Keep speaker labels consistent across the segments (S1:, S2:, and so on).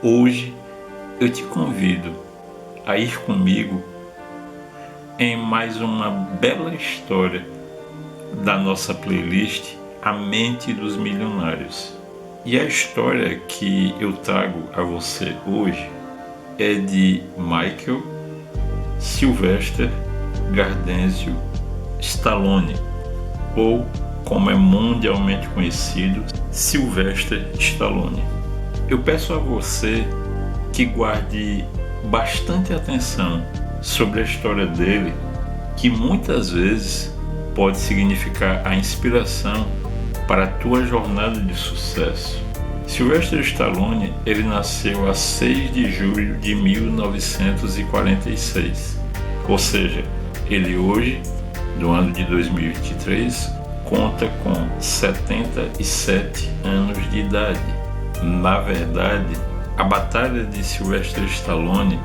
S1: Hoje eu te convido a ir comigo em mais uma bela história da nossa playlist A Mente dos Milionários. E a história que eu trago a você hoje é de Michael Sylvester Gardenzio Stallone, ou como é mundialmente conhecido, Sylvester Stallone. Eu peço a você que guarde bastante atenção sobre a história dele, que muitas vezes pode significar a inspiração para a tua jornada de sucesso. Sylvester Stallone, ele nasceu a 6 de julho de 1946, ou seja, ele hoje, do ano de 2023, conta com 77 anos de idade. Na verdade, a batalha de Sylvester Stallone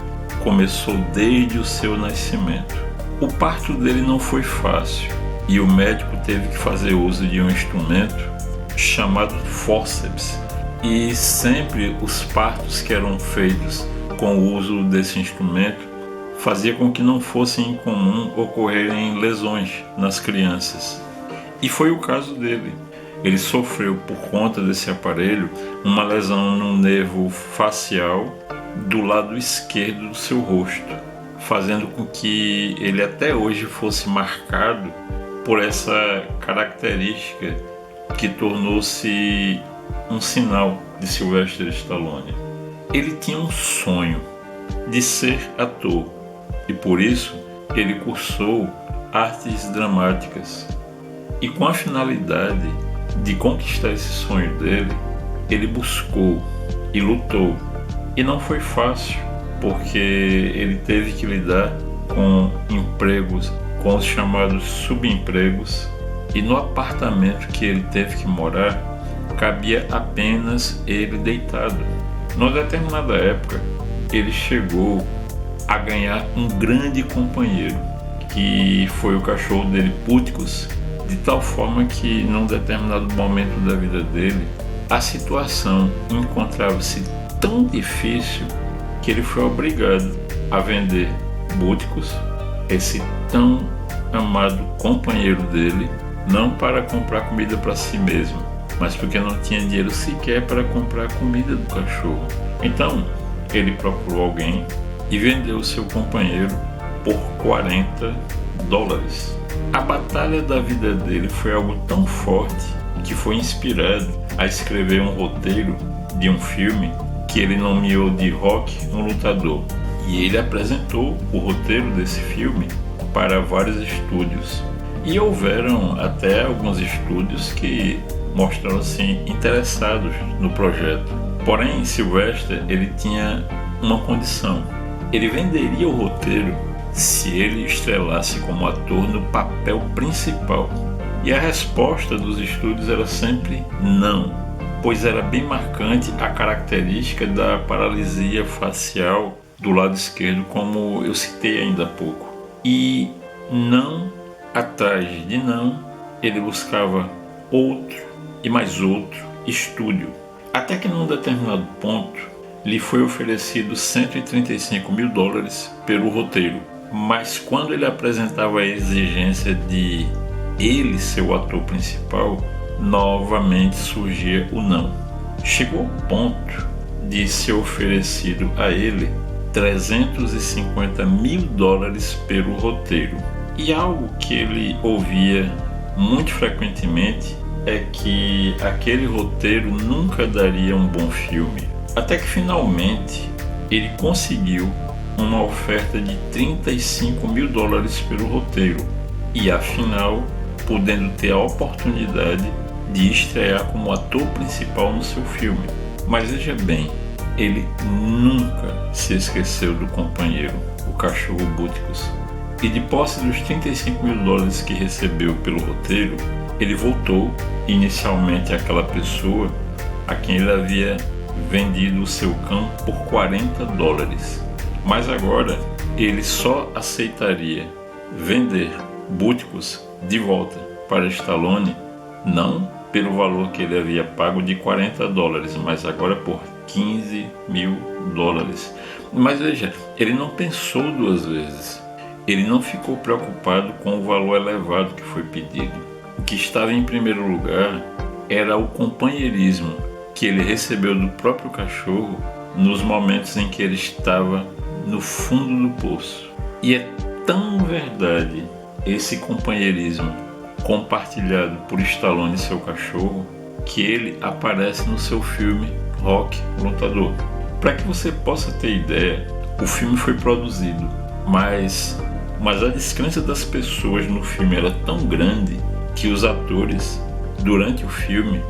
S1: começou desde o seu nascimento. O parto dele não foi fácil e o médico teve que fazer uso de um instrumento chamado fórceps. E sempre os partos que eram feitos com o uso desse instrumento fazia com que não fosse incomum ocorrerem lesões nas crianças. E foi o caso dele. Ele sofreu por conta desse aparelho uma lesão no nervo facial do lado esquerdo do seu rosto, fazendo com que ele até hoje fosse marcado por essa característica que tornou-se um sinal de Sylvester Stallone. Ele tinha um sonho de ser ator e por isso ele cursou artes dramáticas. E com a finalidade de conquistar esse sonho dele, ele buscou e lutou. E não foi fácil, porque ele teve que lidar com empregos, com os chamados subempregos, e no apartamento que ele teve que morar, cabia apenas ele deitado. Numa determinada época, ele chegou a ganhar um grande companheiro, que foi o cachorro dele, Butkus, de tal forma que, num determinado momento da vida dele, a situação encontrava-se tão difícil que ele foi obrigado a vender Butkus, esse tão amado companheiro dele, não para comprar comida para si mesmo, mas porque não tinha dinheiro sequer para comprar a comida do cachorro. Então, ele procurou alguém e vendeu seu companheiro por $40. A batalha da vida dele foi algo tão forte que foi inspirado a escrever um roteiro de um filme que ele nomeou de Rock, um Lutador. E ele apresentou o roteiro desse filme para vários estúdios. E houveram até alguns estúdios que mostraram-se interessados no projeto. Porém, Sylvester, ele tinha uma condição. Ele venderia o roteiro se ele estrelasse como ator no papel principal. E a resposta dos estúdios era sempre não, pois era bem marcante a característica da paralisia facial do lado esquerdo, como eu citei ainda há pouco. E não atrás de não, ele buscava outro e mais outro estúdio. Até que num determinado ponto, lhe foi oferecido $135 mil pelo roteiro. Mas quando ele apresentava a exigência de ele ser o ator principal, novamente surgia o não. Chegou ao ponto de ser oferecido a ele $350 mil pelo roteiro. E algo que ele ouvia muito frequentemente é que aquele roteiro nunca daria um bom filme. Até que finalmente ele conseguiu uma oferta de $35 mil pelo roteiro, e afinal podendo ter a oportunidade de estrear como ator principal no seu filme. Mas veja bem, ele nunca se esqueceu do companheiro, o cachorro Butkus. E de posse dos $35 mil que recebeu pelo roteiro, ele voltou inicialmente àquela pessoa a quem ele havia vendido o seu cão por $40. Mas agora ele só aceitaria vender Butkus de volta para Stallone, não pelo valor que ele havia pago de $40, mas agora por 15 mil dólares. Mas veja, ele não pensou duas vezes. Ele não ficou preocupado com o valor elevado que foi pedido. O que estava em primeiro lugar era o companheirismo que ele recebeu do próprio cachorro nos momentos em que ele estava no fundo do poço. E é tão verdade esse companheirismo compartilhado por Stallone e seu cachorro que ele aparece no seu filme Rocky, o Lutador. Para que você possa ter ideia, o filme foi produzido, mas a descrença das pessoas no filme era tão grande que os atores, durante o filme,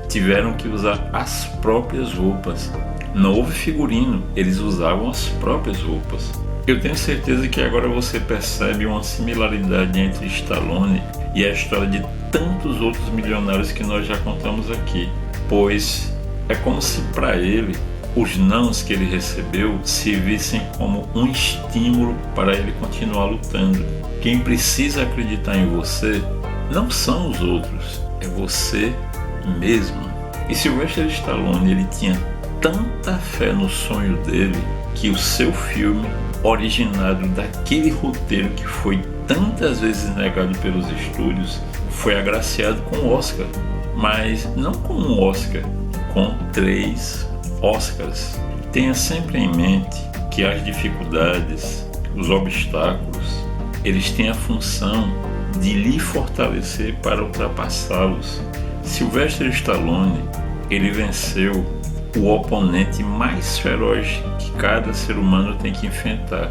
S1: tiveram que usar as próprias roupas. Não houve figurino, eles usavam as próprias roupas. Eu tenho certeza que agora você percebe uma similaridade entre Stallone e a história de tantos outros milionários que nós já contamos aqui, pois é como se para ele os nãos que ele recebeu servissem como um estímulo para ele continuar lutando. Quem precisa acreditar em você não são os outros, é você mesmo. E Sylvester Stallone, ele tinha tanta fé no sonho dele que o seu filme, originado daquele roteiro que foi tantas vezes negado pelos estúdios, foi agraciado com o Oscar. Mas não com um Oscar, com 3 Oscars. Tenha sempre em mente que as dificuldades, os obstáculos, eles têm a função de lhe fortalecer para ultrapassá-los. Sylvester Stallone, ele venceu o oponente mais feroz que cada ser humano tem que enfrentar,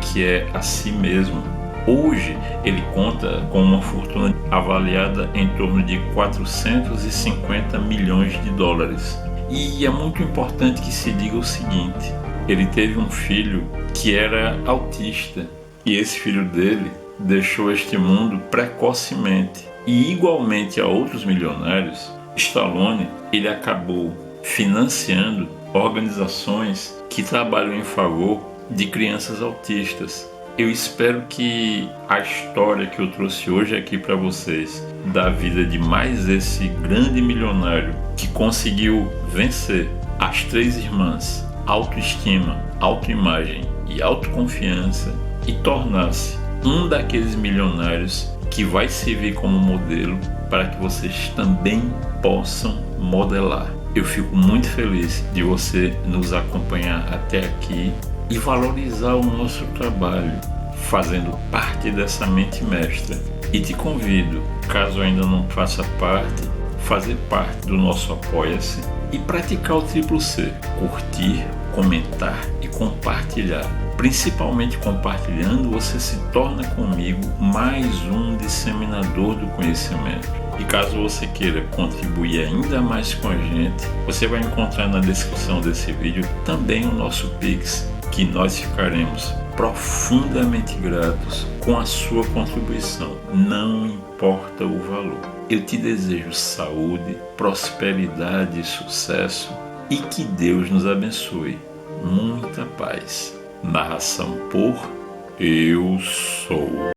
S1: que é a si mesmo. Hoje ele conta com uma fortuna avaliada em torno de 450 milhões de dólares. E é muito importante que se diga o seguinte: ele teve um filho que era autista e esse filho dele deixou este mundo precocemente. E igualmente a outros milionários, Stallone, ele acabou financiando organizações que trabalham em favor de crianças autistas. Eu espero que a história que eu trouxe hoje aqui para vocês, da vida de mais esse grande milionário que conseguiu vencer as 3 irmãs, autoestima, autoimagem e autoconfiança, e tornar-se um daqueles milionários que vai servir como modelo para que vocês também possam modelar. Eu fico muito feliz de você nos acompanhar até aqui e valorizar o nosso trabalho, fazendo parte dessa mente mestra. E te convido, caso ainda não faça parte, fazer parte do nosso Apoia-se e praticar o triplo C: curtir, comentar e compartilhar. Principalmente compartilhando, você se torna comigo mais um disseminador do conhecimento. E caso você queira contribuir ainda mais com a gente, você vai encontrar na descrição desse vídeo também o nosso Pix, que nós ficaremos profundamente gratos com a sua contribuição, não importa o valor. Eu te desejo saúde, prosperidade e sucesso, e que Deus nos abençoe. Muita paz. Narração por Eu Sou.